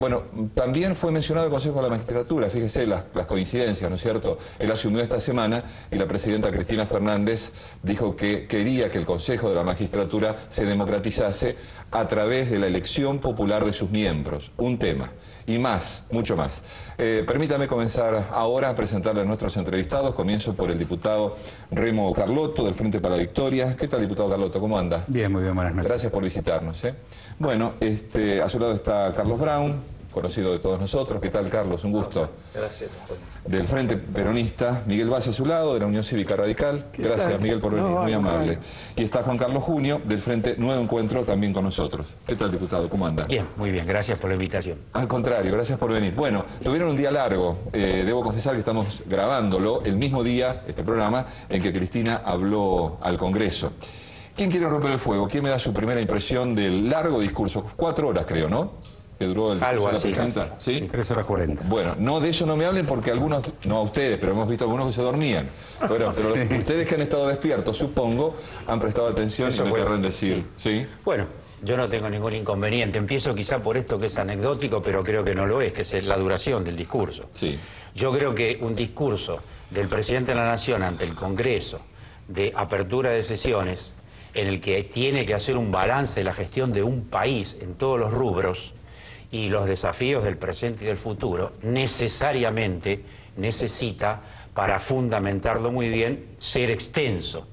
Bueno, también fue mencionado el Consejo de la Magistratura, fíjese las coincidencias, ¿no es cierto? Él asumió esta semana y la presidenta Cristina Fernández dijo que quería que el Consejo de la Magistratura se democratizase a través de la elección popular de sus miembros. Un tema. Y más, mucho más. Permítame comenzar ahora a presentarle a nuestros entrevistados. Comienzo por el diputado Remo Carlotto, del Frente para la Victoria. ¿Qué tal, diputado Carlotto? ¿Cómo anda? Bien, muy bien, buenas noches. Gracias por visitarnos. Bueno, a su lado está Carlos Brown, conocido de todos nosotros. ¿Qué tal, Carlos? Un gusto. Gracias. Del Frente Peronista, Miguel Valle a su lado, de la Unión Cívica Radical. Gracias, Miguel, por venir, muy amable. Y está Juan Carlos Junio, del Frente Nuevo Encuentro, también con nosotros. ¿Qué tal, diputado? ¿Cómo anda? Bien, muy bien, gracias por la invitación. Al contrario, gracias por venir. Bueno, tuvieron un día largo. Debo confesar que estamos grabándolo el mismo día, este programa, en que Cristina habló al Congreso. ¿Quién quiere romper el fuego? ¿Quién me da su primera impresión del largo discurso? 4 horas, creo, ¿no? Que duró el Algo discurso de la así. presidenta. ¿Sí? 3 horas 40. Bueno, no de eso no me hablen porque algunos, no a ustedes, pero hemos visto algunos que se dormían. Bueno, pero Sí. ustedes que han estado despiertos, supongo, han prestado atención Eso y me fue. querrán decir. ¿Sí? Bueno, yo no tengo ningún inconveniente. Empiezo quizá por esto que es anecdótico, pero creo que no lo es, que es la duración del discurso. Sí. Yo creo que un discurso del presidente de la Nación ante el Congreso de apertura de sesiones, en el que tiene que hacer un balance de la gestión de un país en todos los rubros y los desafíos del presente y del futuro, necesariamente necesita, para fundamentarlo muy bien, ser extenso.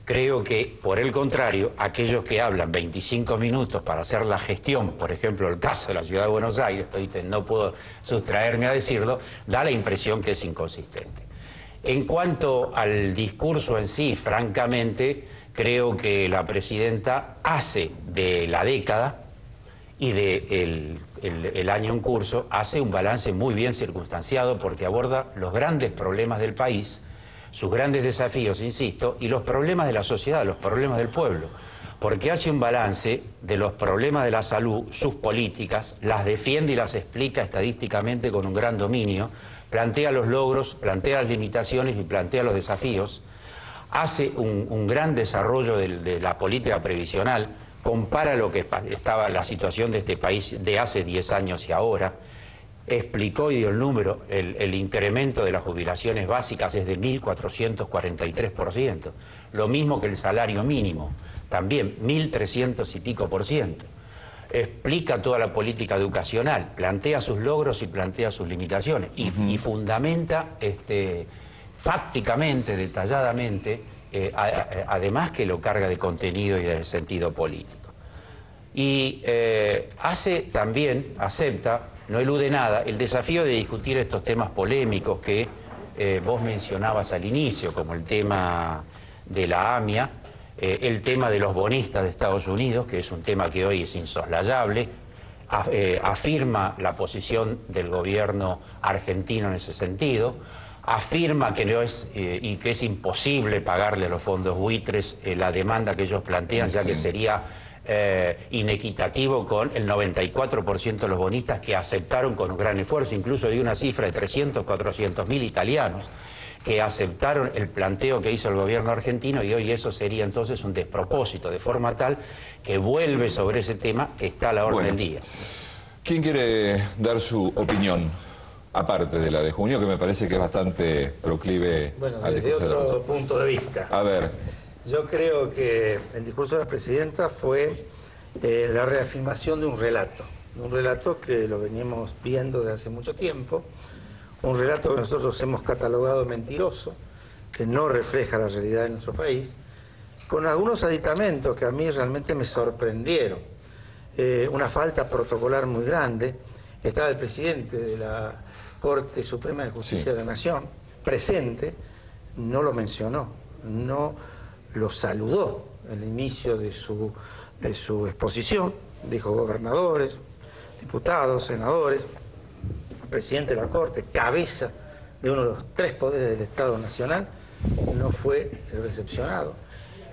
Creo que, por el contrario, aquellos que hablan 25 minutos para hacer la gestión, por ejemplo, el caso de la Ciudad de Buenos Aires, no puedo sustraerme a decirlo, da la impresión que es inconsistente. En cuanto al discurso en sí, francamente, creo que la presidenta hace de la década y del año en curso, hace un balance muy bien circunstanciado porque aborda los grandes problemas del país, sus grandes desafíos, insisto, y los problemas de la sociedad, los problemas del pueblo. Porque hace un balance de los problemas de la salud, sus políticas, las defiende y las explica estadísticamente con un gran dominio, plantea los logros, plantea las limitaciones y plantea los desafíos, hace un gran desarrollo de la política previsional, compara lo que estaba la situación de este país de hace 10 años y ahora, explicó y dio el número, el incremento de las jubilaciones básicas es de 1.443%, lo mismo que el salario mínimo, también 1.300 y pico %. Explica toda la política educacional, plantea sus logros y plantea sus limitaciones y fundamenta fácticamente, detalladamente, además que lo carga de contenido y de sentido político. Y acepta, no elude nada, el desafío de discutir estos temas polémicos que vos mencionabas al inicio, como el tema de la AMIA, el tema de los bonistas de Estados Unidos, que es un tema que hoy es insoslayable, afirma la posición del gobierno argentino en ese sentido, afirma que no es y que es imposible pagarle a los fondos buitres la demanda que ellos plantean, ya que sería inequitativo con el 94% de los bonistas que aceptaron con un gran esfuerzo, incluso dio una cifra de 300, 400.000 italianos que aceptaron el planteo que hizo el gobierno argentino, y hoy eso sería entonces un despropósito, de forma tal que vuelve sobre ese tema que está a la orden del día. ¿Quién quiere dar su opinión? Aparte de la de Junio, que me parece que es bastante proclive al Desde discurso de otro Alonso. punto de vista. A ver. Yo creo que el discurso de la presidenta fue la reafirmación de un relato que lo venimos viendo desde hace mucho tiempo, un relato que nosotros hemos catalogado mentiroso, que no refleja la realidad de nuestro país, con algunos aditamentos que a mí realmente me sorprendieron. Una falta protocolar muy grande. Estaba el presidente de la Corte Suprema de Justicia de la Nación presente, no lo mencionó, no lo saludó al inicio de su exposición, dijo gobernadores, diputados, senadores, el presidente de la Corte, cabeza de uno de los 3 poderes del Estado Nacional, no fue recepcionado.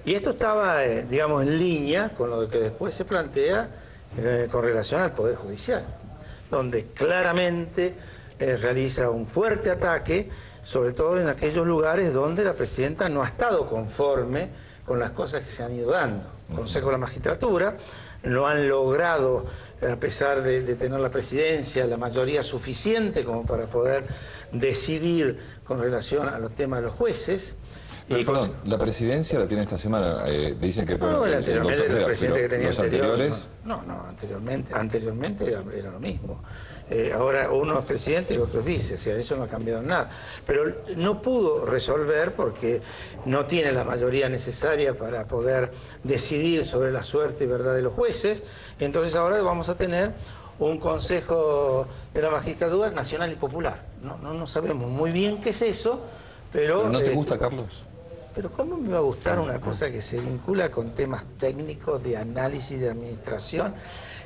Y esto estaba, digamos, en línea con lo que después se plantea con relación al Poder Judicial, donde claramente realiza un fuerte ataque, sobre todo en aquellos lugares donde la presidenta no ha estado conforme con las cosas que se han ido dando. El Consejo de la Magistratura no han logrado a pesar de tener la presidencia, la mayoría suficiente como para poder decidir con relación a los temas de los jueces. Pero, perdón, la presidencia la tiene esta semana. Dicen que anteriormente el presidente que tenía los anteriores. Anteriormente era lo mismo. Ahora uno es presidente y otro es vice, o sea, eso no ha cambiado en nada. Pero no pudo resolver porque no tiene la mayoría necesaria para poder decidir sobre la suerte y verdad de los jueces. Entonces ahora vamos a tener un Consejo de la Magistratura Nacional y Popular. No sabemos muy bien qué es eso, pero ¿No te gusta, Carlos? Pero ¿cómo me va a gustar una cosa que se vincula con temas técnicos de análisis de administración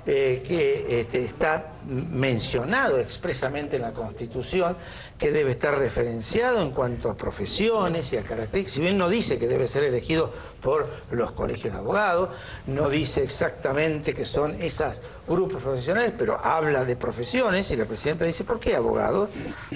que está mencionado expresamente en la Constitución, que debe estar referenciado en cuanto a profesiones y a características? Si bien no dice que debe ser elegido por los colegios de abogados, no dice exactamente que son esos grupos profesionales, pero habla de profesiones y la presidenta dice, ¿por qué abogados?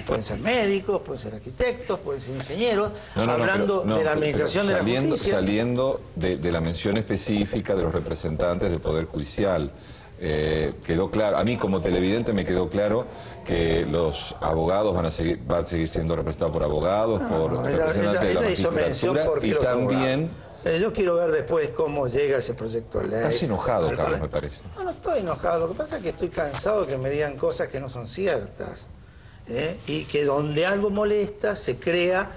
Pueden ser médicos, pueden ser arquitectos, pueden ser ingenieros, hablando de la administración de la justicia. Saliendo de la mención específica de los representantes del Poder Judicial. Quedó claro, a mí como televidente me quedó claro que los abogados van a seguir siendo representados por abogados, por representantes de la magistratura y también... Yo quiero ver después cómo llega ese proyecto de ley. Estás enojado, Carlos, me parece. No estoy enojado, lo que pasa es que estoy cansado de que me digan cosas que no son ciertas, y que donde algo molesta se crea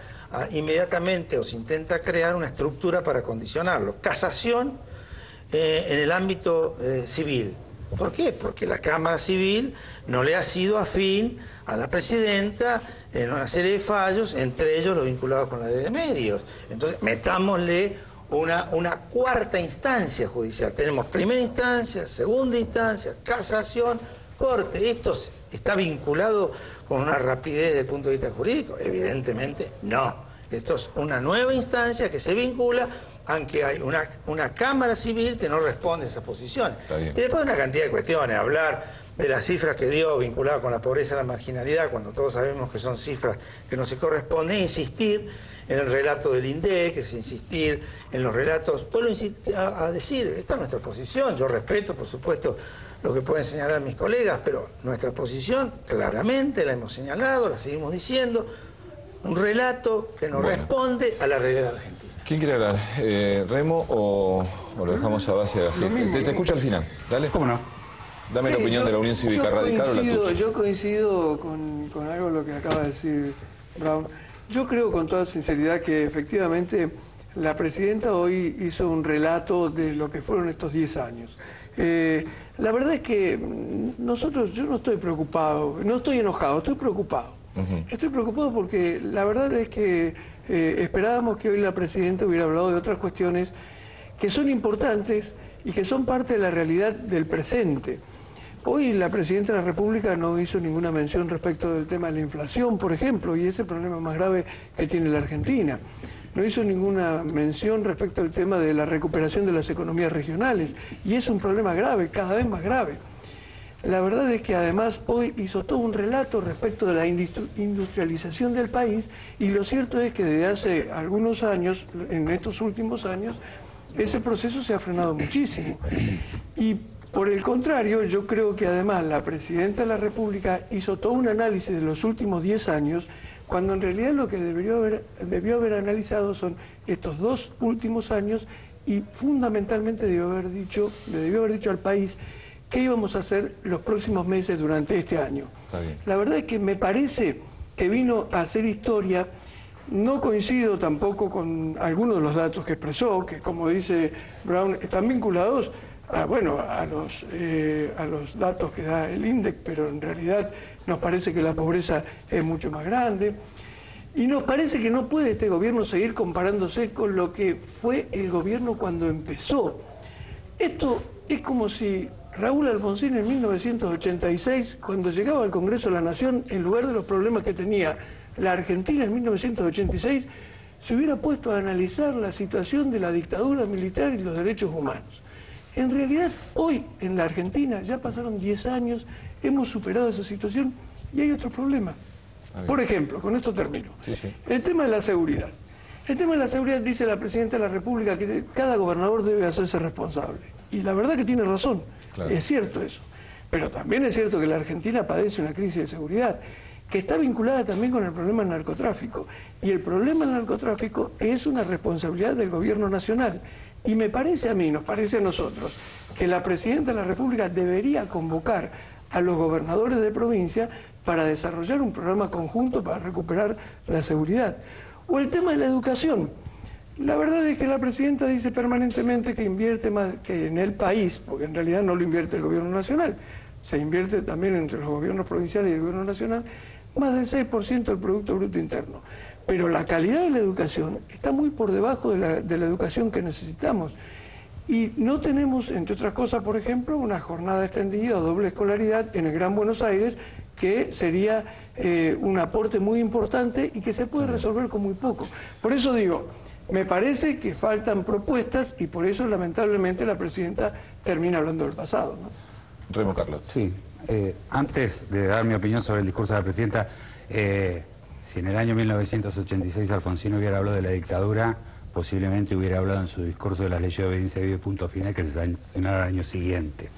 inmediatamente o se intenta crear una estructura para condicionarlo. Casación en el ámbito civil. ¿Por qué? Porque la Cámara Civil no le ha sido afín a la presidenta en una serie de fallos, entre ellos los vinculados con la ley de medios. Entonces, metámosle una cuarta instancia judicial. Tenemos primera instancia, segunda instancia, casación, corte. ¿Esto está vinculado con una rapidez desde el punto de vista jurídico? Evidentemente no. Esto es una nueva instancia que se vincula, aunque hay una Cámara Civil que no responde a esas posiciones. Y después una cantidad de cuestiones, hablar de las cifras que dio vinculadas con la pobreza y la marginalidad, cuando todos sabemos que son cifras que no se corresponden, insistir en el relato del INDEC, es insistir en los relatos, vuelvo a decir, esta es nuestra posición, yo respeto, por supuesto, lo que pueden señalar mis colegas, pero nuestra posición, claramente, la hemos señalado, la seguimos diciendo, un relato que no responde a la realidad argentina. ¿Quién quiere hablar? ¿Remo o lo dejamos a base así? Te escucho al final, dale. ¿Cómo no? Dame la opinión de la Unión Cívica Radical o la tuya. Yo coincido con algo de lo que acaba de decir Brown. Yo creo con toda sinceridad que efectivamente la presidenta hoy hizo un relato de lo que fueron estos 10 años. La verdad es que yo no estoy preocupado, no estoy enojado, estoy preocupado. Estoy preocupado porque la verdad es que esperábamos que hoy la presidenta hubiera hablado de otras cuestiones que son importantes y que son parte de la realidad del presente. Hoy la presidenta de la República no hizo ninguna mención respecto del tema de la inflación, por ejemplo, y ese problema más grave que tiene la Argentina. No hizo ninguna mención respecto al tema de la recuperación de las economías regionales, y es un problema grave, cada vez más grave. La verdad es que además hoy hizo todo un relato respecto de la industrialización del país, y lo cierto es que desde hace algunos años, en estos últimos años, ese proceso se ha frenado muchísimo. Y por el contrario, yo creo que además la presidenta de la República hizo todo un análisis de los últimos 10 años, cuando en realidad lo que debió haber analizado son estos 2 últimos años, y fundamentalmente le debió haber dicho al país qué íbamos a hacer los próximos meses durante este año. La verdad es que me parece que vino a hacer historia. No coincido tampoco con algunos de los datos que expresó, que como dice Brown, están vinculados a los datos que da el INDEC, pero en realidad nos parece que la pobreza es mucho más grande. Y nos parece que no puede este gobierno seguir comparándose con lo que fue el gobierno cuando empezó. Esto es como si Raúl Alfonsín en 1986, cuando llegaba al Congreso de la Nación, en lugar de los problemas que tenía la Argentina en 1986, se hubiera puesto a analizar la situación de la dictadura militar y los derechos humanos. En realidad, hoy en la Argentina ya pasaron 10 años, hemos superado esa situación y hay otro problema. Por ejemplo, con esto termino. El tema de la seguridad. El tema de la seguridad, dice la presidenta de la República, que cada gobernador debe hacerse responsable. Y la verdad que tiene razón, es cierto eso. Pero también es cierto que la Argentina padece una crisis de seguridad que está vinculada también con el problema del narcotráfico. Y el problema del narcotráfico es una responsabilidad del gobierno nacional. Y me parece a mí, nos parece a nosotros, que la Presidenta de la República debería convocar a los gobernadores de provincia para desarrollar un programa conjunto para recuperar la seguridad. O el tema de la educación. La verdad es que la Presidenta dice permanentemente que invierte más que en el país, porque en realidad no lo invierte el gobierno nacional, se invierte también entre los gobiernos provinciales y el gobierno nacional, más del 6% del Producto Bruto Interno. Pero la calidad de la educación está muy por debajo de la educación que necesitamos. Y no tenemos, entre otras cosas, por ejemplo, una jornada extendida o doble escolaridad en el Gran Buenos Aires, que sería un aporte muy importante y que se puede resolver con muy poco. Por eso digo, me parece que faltan propuestas y por eso, lamentablemente, la Presidenta termina hablando del pasado, ¿no? Remo Carlos. Sí, antes de dar mi opinión sobre el discurso de la Presidenta, si en el año 1986 Alfonsín hubiera hablado de la dictadura, posiblemente hubiera hablado en su discurso de las leyes de obediencia y de punto final que se sancionaron al año siguiente.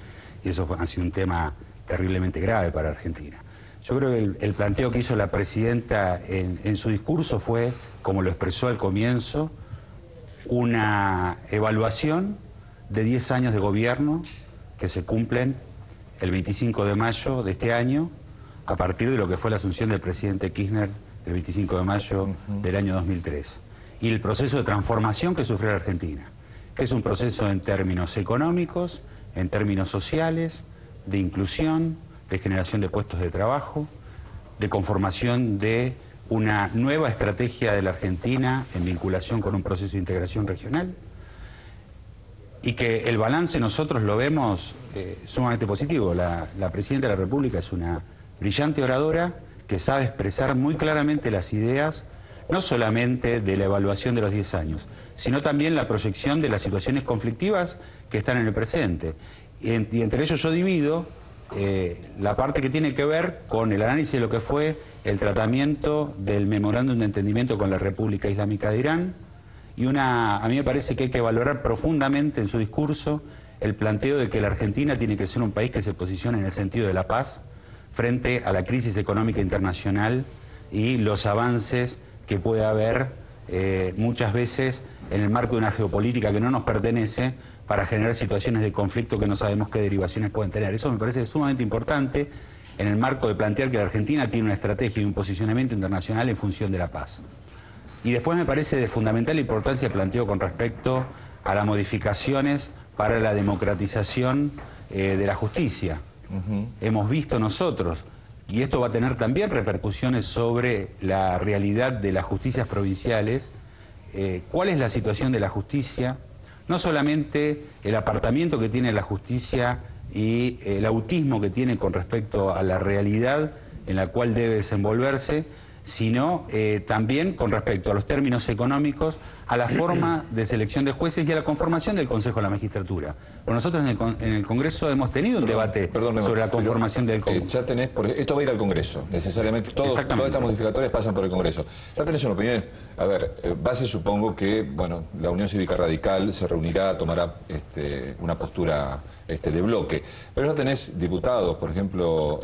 Y eso ha sido un tema terriblemente grave para Argentina. Yo creo que el planteo que hizo la Presidenta en su discurso fue, como lo expresó al comienzo, una evaluación de 10 años de gobierno que se cumplen el 25 de mayo de este año, a partir de lo que fue la asunción del presidente Kirchner el 25 de mayo del año 2003. Y el proceso de transformación que sufrió la Argentina, que es un proceso en términos económicos, en términos sociales, de inclusión, de generación de puestos de trabajo, de conformación de una nueva estrategia de la Argentina en vinculación con un proceso de integración regional, y que el balance nosotros lo vemos sumamente positivo. La Presidenta de la República es una brillante oradora que sabe expresar muy claramente las ideas, no solamente de la evaluación de los 10 años, sino también la proyección de las situaciones conflictivas que están en el presente. Y entre ellos yo divido la parte que tiene que ver con el análisis de lo que fue el tratamiento del memorándum de entendimiento con la República Islámica de Irán, y a mí me parece que hay que valorar profundamente en su discurso el planteo de que la Argentina tiene que ser un país que se posicione en el sentido de la paz frente a la crisis económica internacional y los avances que puede haber muchas veces en el marco de una geopolítica que no nos pertenece para generar situaciones de conflicto que no sabemos qué derivaciones pueden tener. Eso me parece sumamente importante en el marco de plantear que la Argentina tiene una estrategia y un posicionamiento internacional en función de la paz. Y después me parece de fundamental importancia el planteo con respecto a las modificaciones para la democratización de la justicia. Hemos visto nosotros, y esto va a tener también repercusiones sobre la realidad de las justicias provinciales, cuál es la situación de la justicia, no solamente el apartamiento que tiene la justicia y el autismo que tiene con respecto a la realidad en la cual debe desenvolverse, sino también con respecto a los términos económicos, a la forma de selección de jueces y a la conformación del Consejo de la Magistratura. Bueno, nosotros en el Congreso hemos tenido un debate sobre la conformación del Consejo. Ya tenés, esto va a ir al Congreso, necesariamente. Todas estas modificatorias pasan por el Congreso. Ya tenés una opinión. A ver, base supongo que, bueno, la Unión Cívica Radical se reunirá, tomará una postura de bloque. Pero ya tenés diputados, por ejemplo,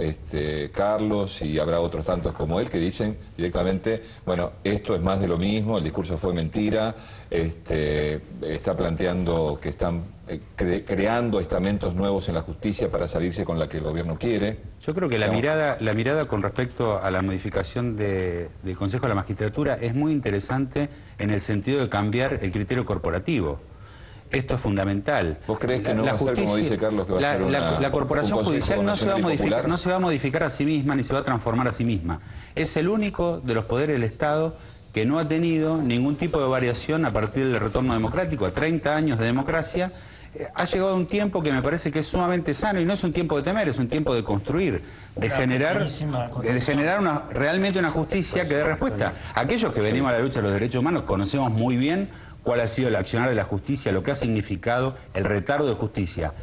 Carlos, y habrá otros tantos como él, que dicen directamente, bueno, esto es más de lo mismo, el discurso fue mentira, está planteando que están creando estamentos nuevos en la justicia para salirse con la que el gobierno quiere. Yo creo que la mirada con respecto a la modificación del Consejo de la Magistratura es muy interesante en el sentido de cambiar el criterio corporativo. Esto es fundamental. ¿Vos creés que no va a ser, como dice Carlos, que va a ser la corporación judicial no se va a modificar a sí misma ni se va a transformar a sí misma? Es el único de los poderes del Estado que no ha tenido ningún tipo de variación a partir del retorno democrático. A 30 años de democracia ha llegado un tiempo que me parece que es sumamente sano, y no es un tiempo de temer, es un tiempo de construir, de generar realmente una justicia que dé respuesta. Aquellos que venimos a la lucha de los derechos humanos conocemos muy bien cuál ha sido el accionar de la justicia, lo que ha significado el retardo de justicia.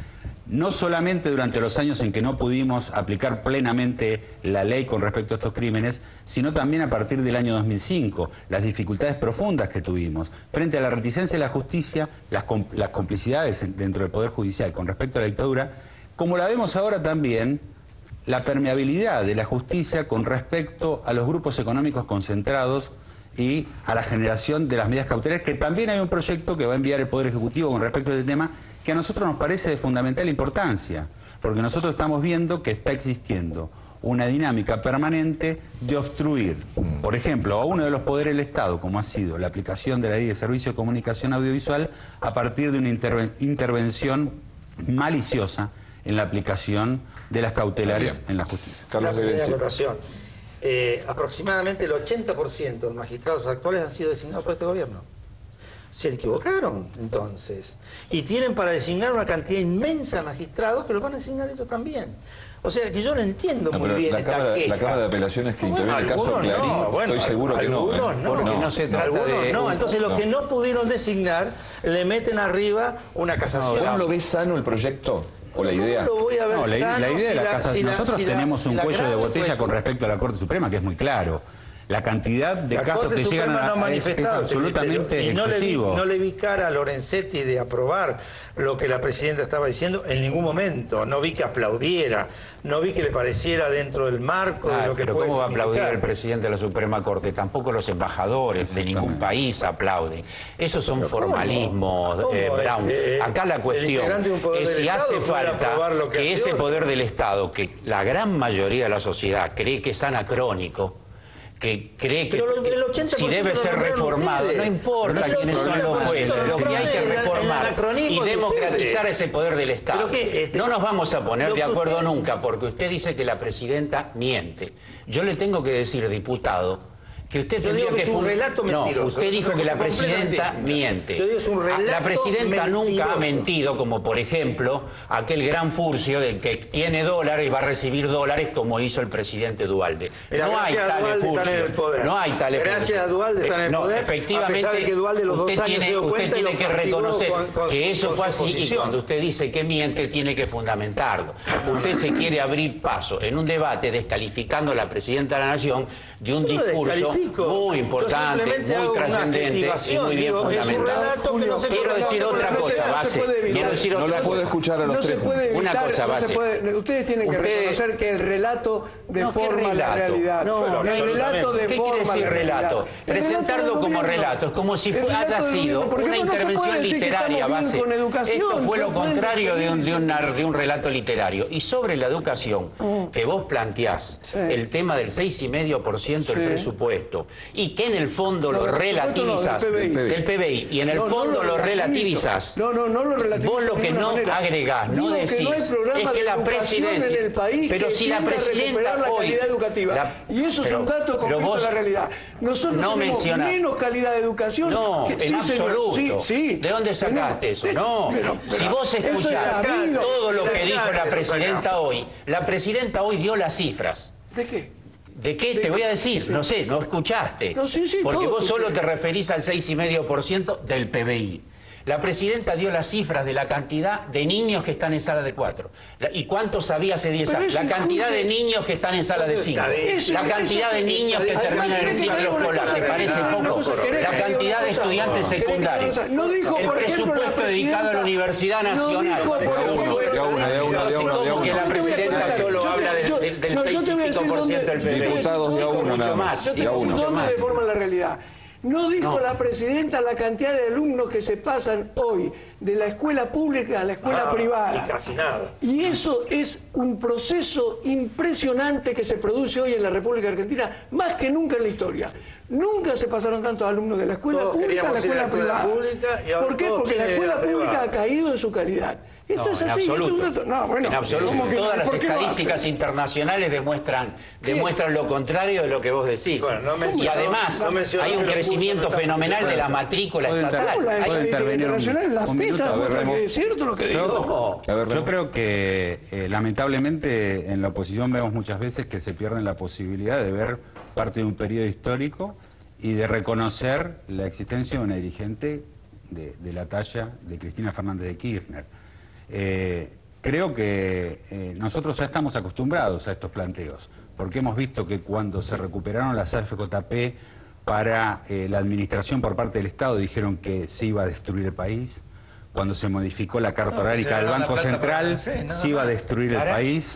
No solamente durante los años en que no pudimos aplicar plenamente la ley con respecto a estos crímenes, sino también a partir del año 2005, las dificultades profundas que tuvimos. Frente a la reticencia de la justicia, las complicidades dentro del Poder Judicial con respecto a la dictadura, como la vemos ahora también la permeabilidad de la justicia con respecto a los grupos económicos concentrados y a la generación de las medidas cautelares, que también hay un proyecto que va a enviar el Poder Ejecutivo con respecto a este tema, que a nosotros nos parece de fundamental importancia, porque nosotros estamos viendo que está existiendo una dinámica permanente de obstruir, por ejemplo, a uno de los poderes del Estado, como ha sido la aplicación de la Ley de Servicio de Comunicación Audiovisual, a partir de una intervención maliciosa en la aplicación de las cautelares en la justicia. Carlos Levencio. Aproximadamente el 80% de los magistrados actuales han sido designados por este gobierno. Se equivocaron, entonces. Y tienen para designar una cantidad inmensa de magistrados que los van a designar ellos también. O sea, que yo no entiendo muy bien la Cámara de Apelaciones que interviene en el caso Clarín, estoy seguro que no. Porque no se trata de... No, entonces los que no pudieron designar, le meten arriba una casación. ¿Vos no lo ves sano el proyecto? ¿O la idea? No lo voy a ver la idea de la casa... Nosotros tenemos un cuello de botella con respecto a la Corte Suprema que es muy claro. La cantidad de casos que llegan a es absolutamente excesivo. No le vi cara a Lorenzetti de aprobar lo que la presidenta estaba diciendo en ningún momento. No vi que aplaudiera, no vi que le pareciera dentro del marco de lo que pero puede ¿cómo va a aplaudir significar? el presidente de la Suprema Corte? Tampoco los embajadores de ningún país aplauden. Esos son formalismos, Brown. Acá la cuestión es si hace falta que ese poder del Estado, que la gran mayoría de la sociedad cree que es anacrónico, que cree que si debe ser reformado, no importa quiénes son los jueces, lo que hay que reformar y democratizar ese poder del Estado. No nos vamos a poner de acuerdo nunca, porque usted dice que la presidenta miente. Yo le tengo que decir, diputado, que usted tendría que... es un relato mentiroso. No, usted dijo que la presidenta miente. La presidenta nunca ha mentido, como por ejemplo aquel gran furcio del que tiene dólares y va a recibir dólares como hizo el presidente Duhalde. No hay tales furcios. No hay tales furcios. Gracias a Duhalde está en el poder. Efectivamente, a pesar de que Duhalde los 2 años se dio cuenta usted tiene que reconocer que eso fue así, y posición. cuando usted dice que miente tiene que fundamentarlo. Usted se quiere abrir paso en un debate descalificando a la presidenta de la Nación de un discurso muy importante, muy trascendente y muy bien fundamentado. Quiero decir otra cosa, base. Quiero decir otra cosa. No la puedo escuchar a los tres. Una cosa, base. Ustedes tienen que reconocer que el relato deforma la realidad. El relato deforma. ¿Qué quiere decir relato? Presentarlo como relato es como si haya sido una intervención literaria, base. Esto fue lo contrario de un relato literario. Y sobre la educación, que vos planteás el tema del 6,5% del presupuesto, y que en el fondo lo relativizas del PBI, y en el fondo lo relativizas. No lo relativizas. Vos lo que no agregás, no decís, es que la presidencia, pero si la presidenta hoy, y eso es un dato concreto de la realidad. Nosotros no tenemos menos calidad de educación. No, en absoluto. ¿De dónde sacaste eso? No, si vos escuchás todo lo que dijo la presidenta hoy, dio las cifras. ¿De qué? ¿De qué? Te voy a decir, no sé, no escuchaste. Porque vos solo te referís al 6,5% del PBI. La presidenta dio las cifras de la cantidad de niños que están en sala de 4. ¿Y cuánto sabía hace 10 años? La cantidad de niños que están en sala de 5. La cantidad de niños que terminan el ciclo escolar, ¿te parece poco? La cantidad de estudiantes secundarios. El presupuesto dedicado a la Universidad Nacional. ¿Cómo que la presidenta solo habla del 6,5% del PBI? Diputados de a uno nada más. ¿Dónde deforma la realidad? No dijo la presidenta la cantidad de alumnos que se pasan hoy de la escuela pública a la escuela privada. Y casi nada. Y eso es un proceso impresionante que se produce hoy en la República Argentina, más que nunca en la historia. Nunca se pasaron tantos alumnos de la escuela pública a la escuela privada. ¿Por qué? Porque la escuela pública ha caído en su calidad. Esto es así. En absoluto. Todas las estadísticas internacionales demuestran lo contrario de lo que vos decís. Y además hay un crecimiento fenomenal de la matrícula estatal. Hay internacionales las pesas, es cierto lo que digo. Yo creo que lamentablemente en la oposición vemos muchas veces que se pierden la posibilidad de ver parte de un periodo histórico y de reconocer la existencia de una dirigente de la talla de Cristina Fernández de Kirchner. Creo que nosotros ya estamos acostumbrados a estos planteos, porque hemos visto que cuando se recuperaron las AFJP para la administración por parte del Estado dijeron que se iba a destruir el país. cuando se modificó la carta No, horárica se del le da la Banco plata para Central, hacer, nada se iba a más. destruir el país.